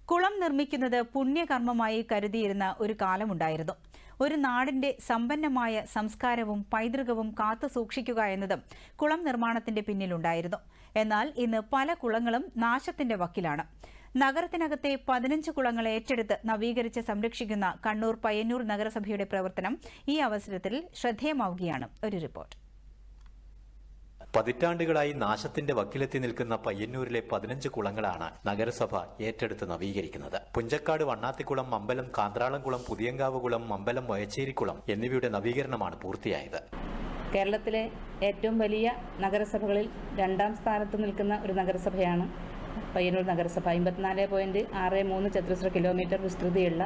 കുളം നിർമ്മിക്കുന്നത് പുണ്യകർമ്മമായി കരുതിയിരുന്ന ഒരു കാലമുണ്ടായിരുന്നു. ഒരു നാടിന്റെ സമ്പന്നമായ സംസ്കാരവും പൈതൃകവും കാത്തുസൂക്ഷിക്കുക എന്നതും കുളം നിർമ്മാണത്തിന്റെ പിന്നിലുണ്ടായിരുന്നു. എന്നാൽ ഇന്ന് പല കുളങ്ങളും നാശത്തിന്റെ വക്കിലാണ്. നഗരത്തിനകത്തെ 15 കുളങ്ങൾ ഏറ്റെടുത്ത് നവീകരിച്ച് സംരക്ഷിക്കുന്ന കണ്ണൂർ പയ്യന്നൂർ നഗരസഭയുടെ പ്രവർത്തനം ഈ അവസരത്തിൽ ശ്രദ്ധേയമാവുകയാണ്. ഒരു റിപ്പോർട്ട്. പതിറ്റാണ്ടുകളായി നാശത്തിന്റെ വക്കിലെത്തി നിൽക്കുന്ന പയ്യന്നൂരിലെ 15 കുളങ്ങളാണ് നഗരസഭ ഏറ്റെടുത്ത് നവീകരിക്കുന്നത്. പുഞ്ചക്കാട് വണ്ണാത്തിക്കുളം, മമ്പലം കാന്ത്രാളംകുളം, പുതിയങ്കാവുകുളം, മമ്പലം വയച്ചേരിക്കുളം എന്നിവയുടെ നവീകരണമാണ് പൂർത്തിയായത്. കേരളത്തിലെ ഏറ്റവും വലിയ നഗരസഭകളിൽ 2ാം സ്ഥാനത്ത് നിൽക്കുന്ന ഒരു നഗരസഭയാണ് പയ്യന്നൂർ നഗരസഭ. 54.63 ചതുരശ്ര കിലോമീറ്റർ വിസ്തൃതിയുള്ള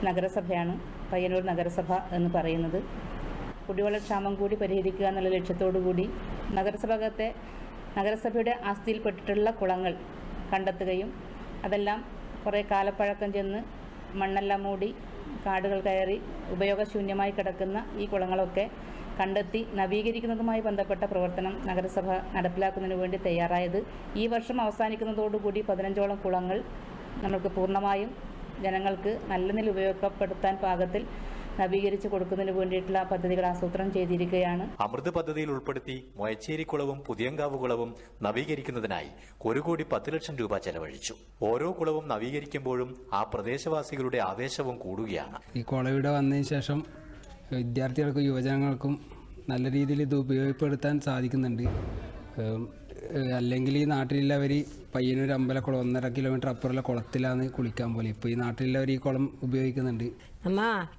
നഗരസഭയാണ് പയ്യന്നൂർ നഗരസഭ എന്ന് പറയുന്നത്. കുടിവെള്ളക്ഷാമം കൂടി പരിഹരിക്കുക എന്നുള്ള ലക്ഷ്യത്തോടു കൂടി നഗരസഭയുടെ ആസ്തിയിൽപ്പെട്ടിട്ടുള്ള കുളങ്ങൾ കണ്ടെത്തുകയും അതെല്ലാം കുറേ കാലപ്പഴക്കം ചെന്ന് മണ്ണെല്ലാം മൂടി കാടുകൾ കയറി ഉപയോഗശൂന്യമായി കിടക്കുന്ന ഈ കുളങ്ങളൊക്കെ കണ്ടെത്തി നവീകരിക്കുന്നതുമായി ബന്ധപ്പെട്ട പ്രവർത്തനം നഗരസഭ നടപ്പിലാക്കുന്നതിന് വേണ്ടി തയ്യാറായത്. ഈ വർഷം അവസാനിക്കുന്നതോടുകൂടി 15ഓളം കുളങ്ങൾ നമുക്ക് പൂർണ്ണമായും ജനങ്ങൾക്ക് നല്ല നില ഉപയോഗപ്പെടുത്താൻ പാകത്തിൽ നവീകരിച്ചു കൊടുക്കുന്നതിന് വേണ്ടിയിട്ടുള്ള പദ്ധതികൾ ആസൂത്രണം ചെയ്തിരിക്കുകയാണ്. അമൃത് പദ്ധതിയിൽ ഉൾപ്പെടുത്തി മൊയച്ചേരിക്കുളവും പുതിയങ്കാവുകുളവും നവീകരിക്കുന്നതിനായി 1,10 ലക്ഷം രൂപ ചെലവഴിച്ചു. ഓരോ കുളവും നവീകരിക്കുമ്പോഴും ആ പ്രദേശവാസികളുടെ ആവേശവും കൂടുകയാണ്. ഈ കുളം ഇവിടെ വന്നതിന് ശേഷം വിദ്യാർത്ഥികൾക്കും യുവജനങ്ങൾക്കും നല്ല രീതിയിൽ ഇത് ഉപയോഗപ്പെടുത്താൻ സാധിക്കുന്നുണ്ട്. അല്ലെങ്കിൽ ഈ നാട്ടിലുള്ളവർ പയ്യന്നൂർ അമ്പലക്കുളം 1.5 കിലോമീറ്റർ അപ്പുറമുള്ള കുളത്തിലാണ് കുളിക്കാൻ പോലെ. ഇപ്പോൾ ഈ നാട്ടിലുള്ളവർ ഈ കുളം ഉപയോഗിക്കുന്നുണ്ട്.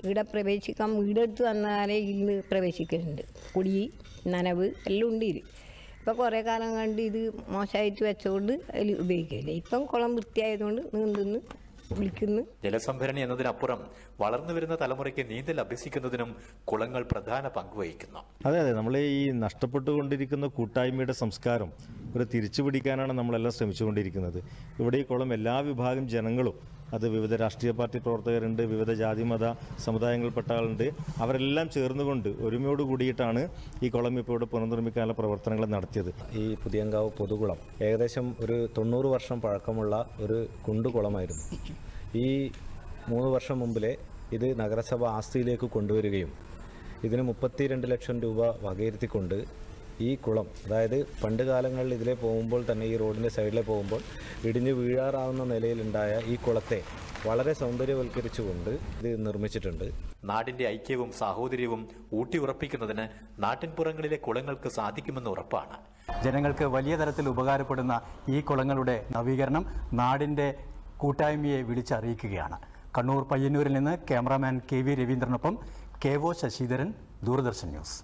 ഇവിടെ പ്രവേശിക്കാൻ വീടെടുത്ത് വന്നാലേ ഇതിൽ പ്രവേശിക്കുന്നുണ്ട്. കുടി നനവ് എല്ലാം ഉണ്ട് ഇത്. ഇപ്പോൾ കുറേ കാലം കണ്ട് ഇത് മോശമായിട്ട് വെച്ചുകൊണ്ട് അതിൽ ഉപയോഗിക്കില്ല. ഇപ്പം കുളം വൃത്തിയായതുകൊണ്ട് നീന്തുന്നു, വിളിക്കുന്നു. ജലസംഭരണി എന്നതിനപ്പുറം വളർന്നു വരുന്ന തലമുറയ്ക്ക് നീന്തൽ അഭ്യസിക്കുന്നതിനും കുളങ്ങൾ പ്രധാന പങ്കുവഹിക്കുന്നു. അതെ, നമ്മൾ ഈ നഷ്ടപ്പെട്ടുകൊണ്ടിരിക്കുന്ന കൂട്ടായ്മയുടെ സംസ്കാരം ഒരു തിരിച്ചുപിടിക്കാനാണ് നമ്മളെല്ലാം ശ്രമിച്ചുകൊണ്ടിരിക്കുന്നത്. ഇവിടെ ഈ കുളം എല്ലാ വിഭാഗം ജനങ്ങളും, അത് വിവിധ രാഷ്ട്രീയ പാർട്ടി പ്രവർത്തകരുണ്ട്, വിവിധ ജാതിമത സമുദായങ്ങളിൽപ്പെട്ട ആളുണ്ട്, അവരെല്ലാം ചേർന്നുകൊണ്ട് ഒരുമയോട് കൂടിയിട്ടാണ് ഈ കുളം ഇപ്പോൾ ഇവിടെ പുനർനിർമ്മിക്കാനുള്ള പ്രവർത്തനങ്ങൾ നടത്തിയത്. ഈ പുതിയങ്കാവ് പൊതുകുളം ഏകദേശം ഒരു 90 വർഷം പഴക്കമുള്ള ഒരു കുണ്ടുകുളമായിരുന്നു. ഈ 3 വർഷം മുമ്പിലെ ഇത് നഗരസഭ ആസ്തിയിലേക്ക് കൊണ്ടുവരികയും ഇതിന് 32 ലക്ഷം രൂപ വകയിരുത്തിക്കൊണ്ട് ഈ കുളം, അതായത് പണ്ട് കാലങ്ങളിൽ ഇതിലെ പോകുമ്പോൾ തന്നെ ഈ റോഡിൻ്റെ സൈഡിലെ പോകുമ്പോൾ ഇടിഞ്ഞു വീഴാറാവുന്ന നിലയിലുണ്ടായ ഈ കുളത്തെ വളരെ സൗന്ദര്യവൽക്കരിച്ചുകൊണ്ട് ഇത് നിർമ്മിച്ചിട്ടുണ്ട്. നാടിന്റെ ഐക്യവും സാഹോദര്യവും ഊട്ടിയുറപ്പിക്കുന്നതിന് നാട്ടിൻപുറങ്ങളിലെ കുളങ്ങൾക്ക് സാധിക്കുമെന്ന് ഉറപ്പാണ്. ജനങ്ങൾക്ക് വലിയ തരത്തിൽ ഉപകാരപ്പെടുന്ന ഈ കുളങ്ങളുടെ നവീകരണം നാടിന്റെ കൂട്ടായ്മയെ വിളിച്ചറിയിക്കുകയാണ്. കണ്ണൂർ പയ്യന്നൂരിൽ നിന്ന് cameraman KV രവീന്ദ്രനൊപ്പം KO Sasidharan, Doordarshan news.